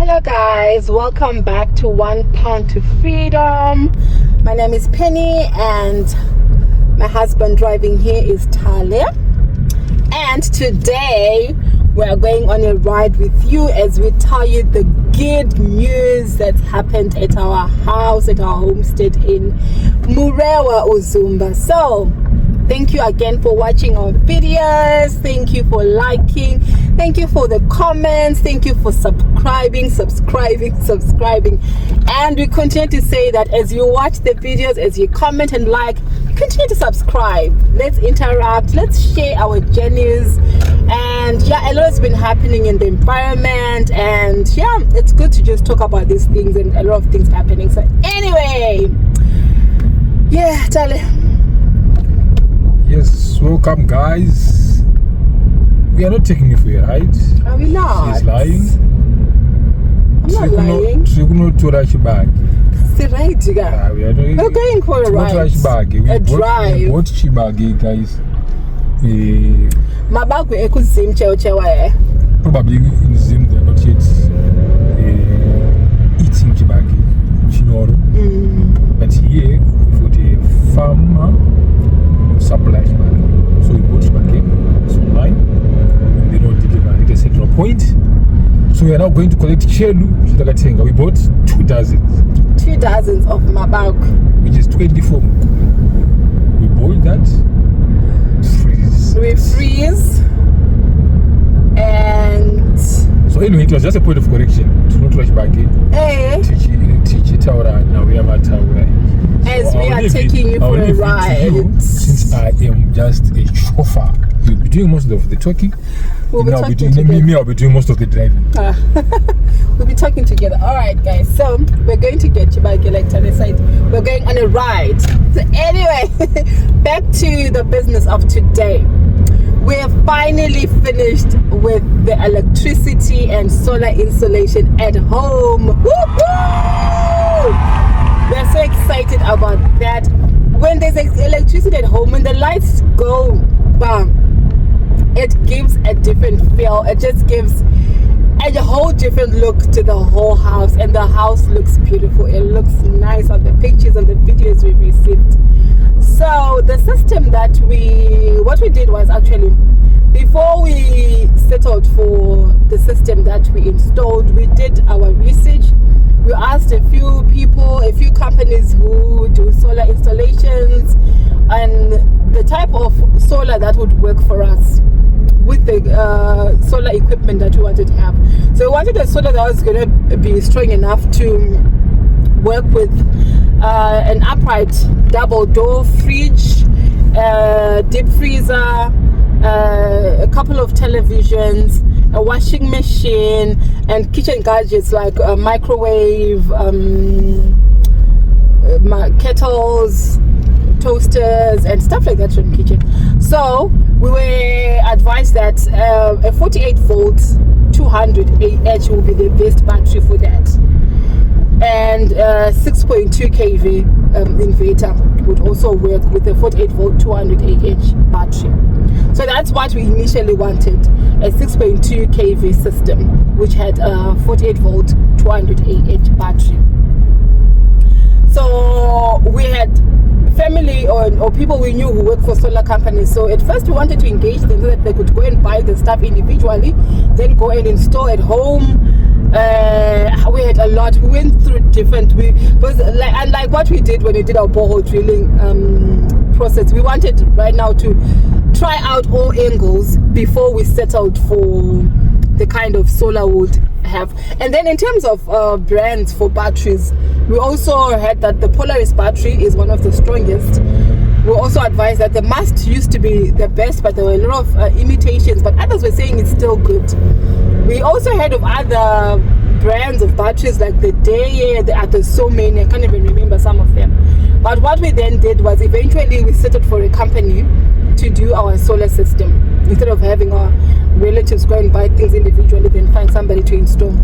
Hello guys, welcome back to 1 Pound to Freedom. My name is Penny and my husband driving here is Talia. And today we are going on a ride with you as we tell you the good news that happened at our house, at our homestead in Murewa, Uzumba. So thank you again for watching our videos. Thank you for liking. Thank you for the comments. Thank you for subscribing. And we continue to say that as you watch the videos, as you comment and like, continue to subscribe. Let's interact. Let's share our journeys. And yeah, a lot has been happening in the environment. And yeah, it's good to just talk about these things and a lot of things happening. So anyway, yeah, Charlie. Yes, welcome guys. We are not taking you for a ride. Are we not? She's lying. I'm not lying. We're going to rush back. It's the ride, you guys. We're going for a ride. Rush back. A drive. We bought Chibagi, guys. Mabaku ekuzim chewa. Probably in Zim they are not yet eating Chibagi, Chinoro. But here, for the farmer, supply Chibagi. So we bought Chibagi. It's online. And they don't deliver at a central point. So we are now going to collect Chelu. We bought 2 dozens. 2 dozens of Mabaku. Which is 24. We boil that. We freeze. And so anyway, it was just a point of correction to not rush back in. Teach it now we have a tower. As we are taking you for a ride. Since I am just a chauffeur, you'll be doing most of the talking. We'll be talking together. I'll be doing most of the driving. We'll be talking together. Alright guys, so we're going to get Chibagi like Tanya said. We're going on a ride. So anyway, back to the business of today. We have finally finished with the electricity and solar installation at home. Woo-hoo! We're so excited about that. When there's electricity at home, when the lights go, bam, it gives a different feel. It just gives a whole different look to the whole house, and the house looks beautiful. It looks nice on the pictures and the videos we've received. So the system that what we did was actually, before we settled for the system that we installed, we did our research. We asked a few people, a few companies who do solar installations, and the type of solar that would work for us with the solar equipment that we wanted to have. So we wanted a solar that was going to be strong enough to work with an upright double door fridge, deep freezer, a couple of televisions, a washing machine, and kitchen gadgets like a microwave, kettles, toasters, and stuff like that from the kitchen. So we were advised that a 48 volts 200 Ah will be the best battery for that, and 6.2 kV inverter would also work with a 48 volt 200 Ah battery. So that's what we initially wanted, a 6.2 kV system which had a 48 volt 200 Ah battery. So we had family or people we knew who work for solar companies. So at first we wanted to engage them so that they could go and buy the stuff individually, then go and install at home. We had a lot. We went through different. Unlike what we did when we did our borehole drilling process, we wanted right now to try out all angles before we settled for the kind of solar we would have. And then in terms of brands for batteries, we also heard that the Polaris battery is one of the strongest. We also advised that the Must used to be the best, but there were a lot of imitations, but others were saying it's still good. We also heard of other brands of batteries like the Day. There's so many, I can't even remember some of them. But what we then did was eventually we settled for a company to do our solar system. Instead of having our relatives go and buy things individually, then find somebody to install.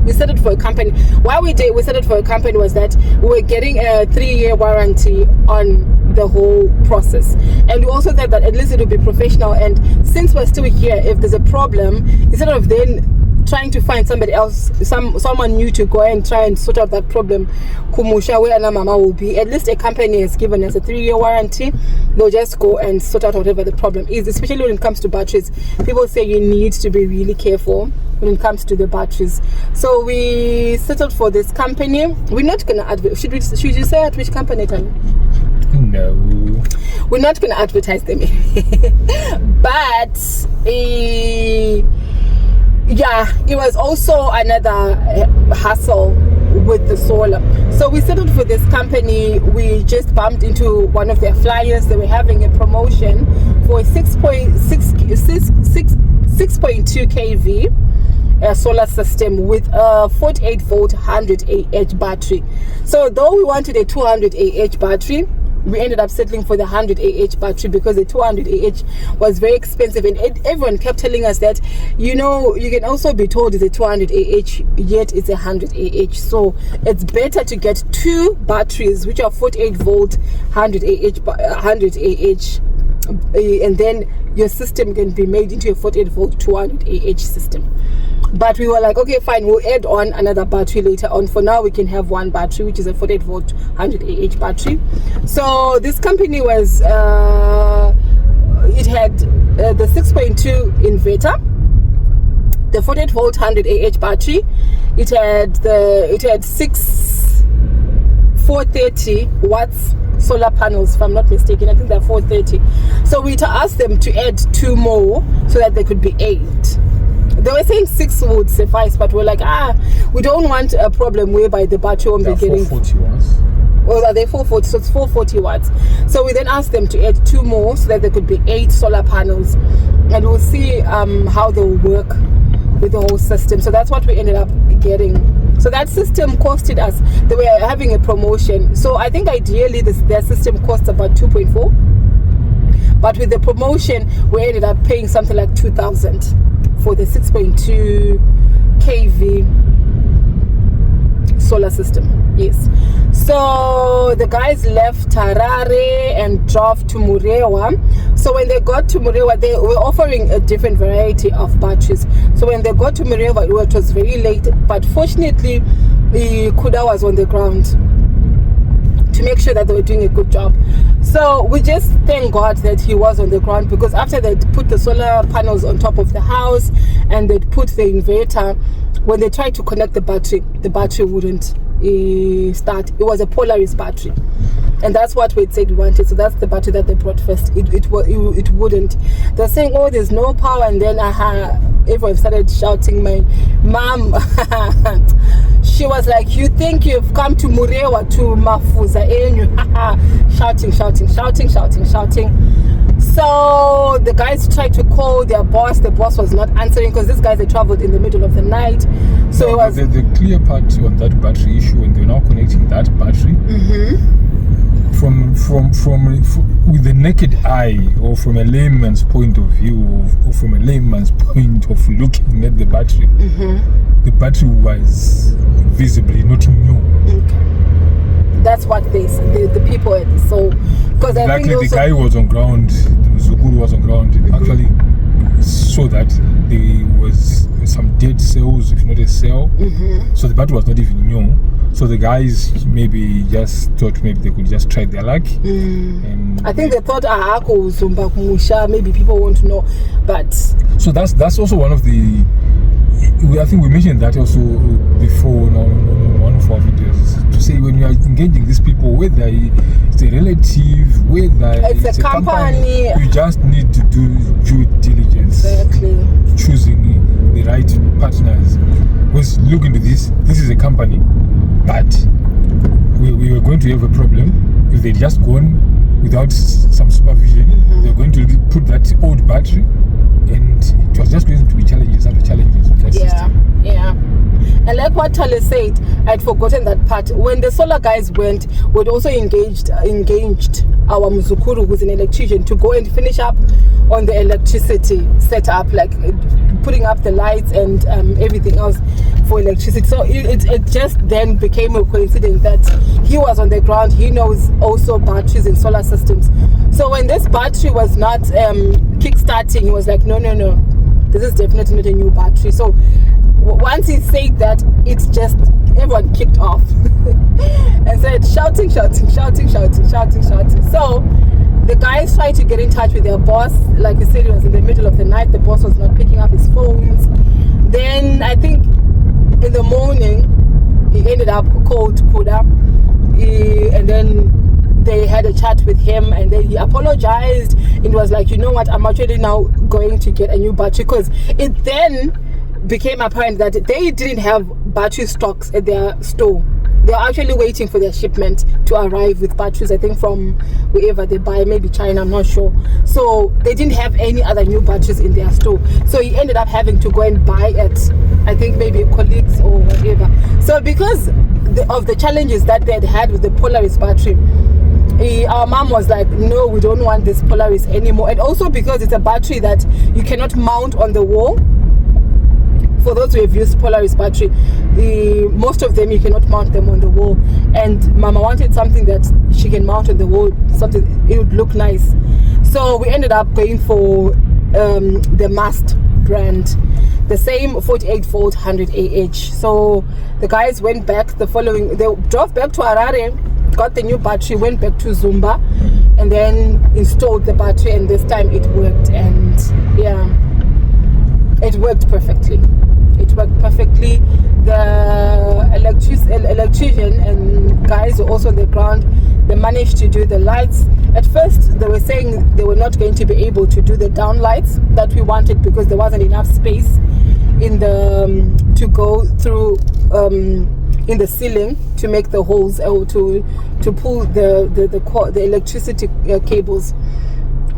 We settled for a company. Why we settled for a company was that we were getting a 3-year warranty on the whole process, and we also said that at least it would be professional. And since we're still here, if there's a problem, instead of then trying to find somebody else, someone new to go and try and sort out that problem. Kumusha where mama will be. At least a company has given us a 3-year warranty. They'll just go and sort out whatever the problem is, especially when it comes to batteries. People say you need to be really careful when it comes to the batteries. So we settled for this company. We're not gonna advertise. Should you say at which company, Tanya? No, we're not gonna advertise them. But yeah, it was also another hassle with the solar. So we settled for this company. We just bumped into one of their flyers. They were having a promotion for a 6.2 kV solar system with a 48 volt 100 Ah battery. So though we wanted a 200 Ah battery, we ended up settling for the 100 Ah battery because the 200 Ah was very expensive, and everyone kept telling us that, you know, you can also be told it's a 200 Ah, yet it's a 100 Ah. So it's better to get 2 batteries which are 48 volt 100 Ah, and then your system can be made into a 48 volt 200 Ah system. But we were like, okay, fine, we'll add on another battery later on. For now, we can have one battery, which is a 48 volt 100 Ah battery. So this company was, it had the 6.2 inverter, the 48 volt 100 Ah battery. It had 6 430 watts solar panels, if I'm not mistaken. I think they're 430. So we asked them to add 2 more so that there could be 8. They were saying 6 would suffice, but we're like, we don't want a problem whereby the battery won't be getting 440 watts. Well, are they 440? So it's 440 watts. So we then asked them to add 2 more so that there could be 8 solar panels, and we'll see how they will work with the whole system. So that's what we ended up getting. So that system costed us, they were having a promotion. So I think ideally their system costs about 2.4, but with the promotion we ended up paying something like 2,000 for the 6.2 kV solar system. Yes. So the guys left Harare and drove to Murewa. So when they got to Murewa, they were offering a different variety of batteries. So when they got to Murewa, it was very late, but fortunately Kuda was on the ground to make sure that they were doing a good job. So we just thank God that he was on the ground, because after they put the solar panels on top of the house and they put the inverter, when they tried to connect the battery wouldn't start. It was a Polaris battery, and that's what we said we wanted. So that's the battery that they brought first. It wouldn't. They're saying, oh, there's no power, and then everyone started shouting. My mom she was like, you think you've come to Murewa to Mafuza enyu? shouting. So the guys tried to call their boss. The boss was not answering, because these guys, they traveled in the middle of the night. So it was the clear part on that battery issue, and they're now connecting that battery. From with the naked eye, or from a layman's point of view, or from a layman's point of looking at the battery, the battery was visibly not new. That's what the people had. So because I think the guy was on ground, the Zukuru was on ground, actually saw that there was some dead cells, if not a cell. So the battery was not even new. So the guys maybe just thought maybe they could just try their luck. And I think they thought maybe people won't know. But so that's also one of the, I think we mentioned that also before on one of our videos, to say when you are engaging these people, whether it's a relative, whether it's a company, you just need to do due diligence. Exactly. Choosing the right partners. Because look into this is a company, but we were going to have a problem if they'd just gone without some supervision. They were going to put that old battery, and it was just going to be challenges after challenges with that system. And like what Tale said, I'd forgotten that part. When the solar guys went, we'd also engaged our Muzukuru, who's an electrician, to go and finish up on the electricity setup, like putting up the lights and everything else for electricity. So it just then became a coincidence that he was on the ground. He knows also batteries and solar systems. So when this battery was not kick-starting, he was like, no, this is definitely not a new battery. So once he said that, it's just everyone kicked off and said shouting. So the guys tried to get in touch with their boss. Like I said, it was in the middle of the night. The boss was not picking up his phones. Then I think in the morning he ended up called Kuda, and then they had a chat with him, and then he apologized and was like, you know what, I'm actually now going to get a new battery, because it then became apparent that they didn't have battery stocks at their store. They were actually waiting for their shipment to arrive with batteries, I think from wherever they buy, maybe China, I'm not sure. So they didn't have any other new batteries in their store. So he ended up having to go and buy at, I think maybe colleagues or whatever. So because of the challenges that they had with the Polaris battery, our mom was like, no, we don't want this Polaris anymore. And also because it's a battery that you cannot mount on the wall. For those who have used Polaris battery, most of them you cannot mount them on the wall, and Mama wanted something that she can mount on the wall, something it would look nice. So we ended up going for the Mast brand, the same 48 volt 100 AH. So the guys went back they drove back to Harare, got the new battery, went back to Zumba, and then installed the battery, and this time it worked. And yeah, it worked perfectly. The electrician and guys were also on the ground. They managed to do the lights. At first they were saying they were not going to be able to do the down lights that we wanted, because there wasn't enough space in the to go through in the ceiling to make the holes, or to pull the electricity cables.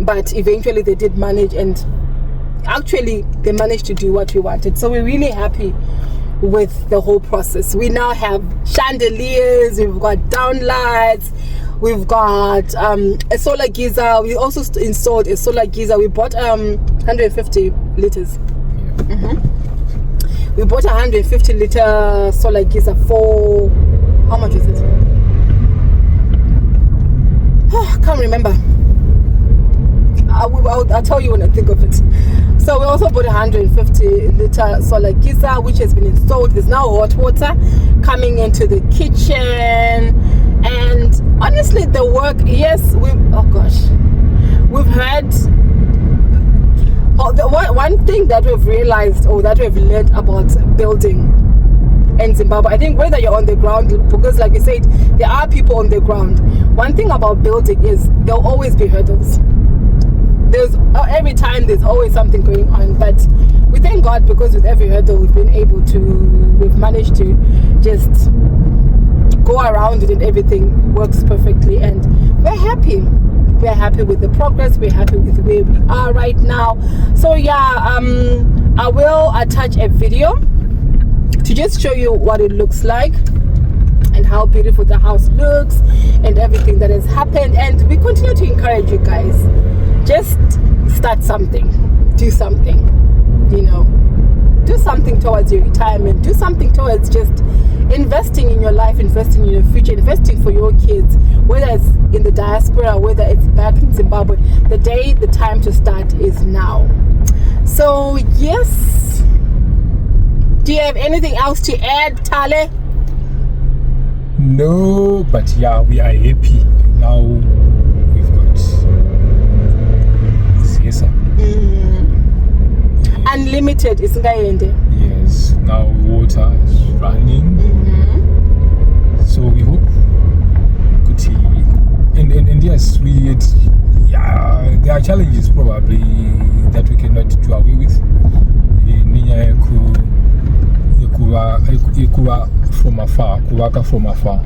But eventually they did manage, and actually they managed to do what we wanted. So we're really happy with the whole process. We now have chandeliers, we've got downlights, we've got a solar geyser. We also installed a solar geyser. We bought 150 liters. We bought a 150 liter solar geyser for, how much is it? I can't remember. I'll tell you when I think of it. So we also bought a 150 liter solar geyser, which has been installed. There's now hot water coming into the kitchen, and honestly the work, yes, we've had one thing that we've realized, or that we've learned about building in Zimbabwe, I think, whether you're on the ground, because like I said, there are people on the ground. One thing about building is there'll always be hurdles. Every time there's always something going on, but we thank God, because with every hurdle we've managed to just go around it, and everything works perfectly, and we're happy with the progress. We're happy with where we are right now. So yeah, I will attach a video to just show you what it looks like and how beautiful the house looks and everything that has happened. And we continue to encourage you guys, just start something, do something, do something towards your retirement, do something towards just investing in your life, investing in your future, investing for your kids, whether it's in the diaspora, whether it's back in Zimbabwe. The time to start is now. So yes, do you have anything else to add, Tale? No, but yeah, we are happy now. We've got Ziesa. Unlimited is Ngayende. Yes, now water is running. So we hope good. And yes, there are challenges probably that we cannot do away with. From afar, kuwaka from afar.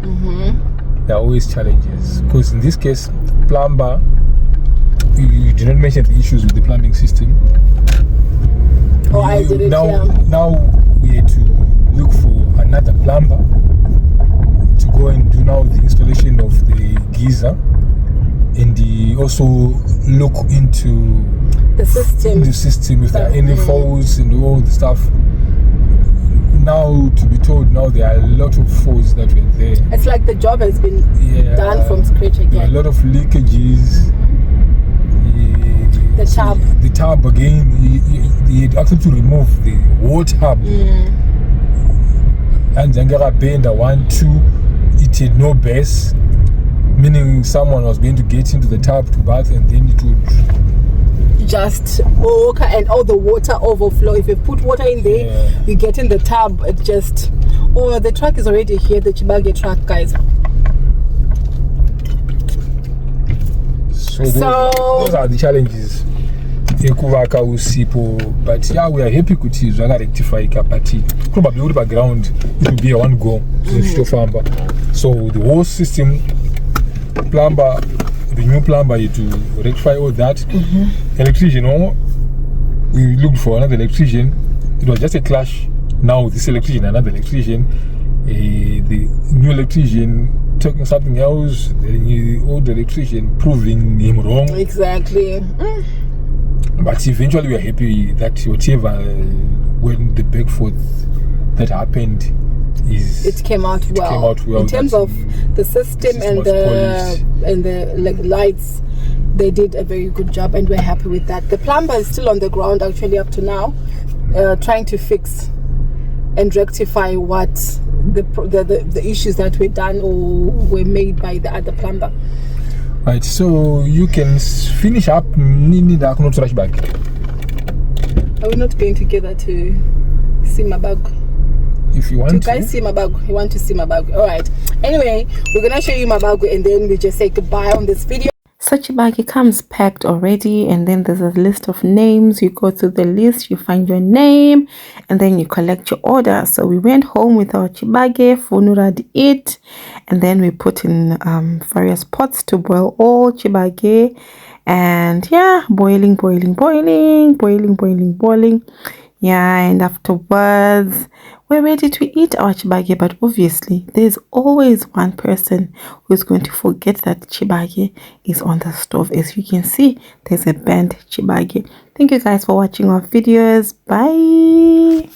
There are always challenges, because in this case, plumber, you did not mention the issues with the plumbing system. I did it. Now we had to look for another plumber to go and do now the installation of the geyser, and also look into the system if there are any faults and all the stuff. Now, to be told, now there are a lot of faults that were there. It's like the job has been done from scratch again. A lot of leakages. The tub. The tub again, he had actually to remove the whole tub. And Zangara Benda 1, 2, it had no base, meaning someone was going to get into the tub to bath and then it would just and all the water overflow. If you put water in there, you get in the tub, it just the truck is already here, the Chibage truck, guys. So those are the challenges. But yeah, we are happy to rectify capacity. Probably with background it will be a one go. So the whole system, plumber, the new plumber, to rectify all that. Electrician, we looked for another electrician. It was just a clash. Now this electrician, another electrician, the new electrician talking something else, the old electrician proving him wrong. Exactly. But eventually we are happy that whatever when the back forth that happened it came out well. In terms of the system and the lights, they did a very good job and we're happy with that. The plumber is still on the ground actually up to now, trying to fix and rectify what the issues that were done or were made by the other plumber. Right, so you can finish up. Are we not going together to see my bag? If you want to. Guys see my bag. You want to see my bag? All right. Anyway, we're gonna show you my bag and then we just say goodbye on this video. Such a bag, it comes packed already, and then there's a list of names. You go through the list, you find your name, and then you collect your order. So we went home with our chibage, funurad it, and then we put in various pots to boil all chibage, and yeah, boiling. Yeah, and afterwards we're ready to eat our chibage. But obviously there's always one person who's going to forget that chibage is on the stove. As you can see, there's a burnt chibage. Thank you guys for watching our videos. Bye.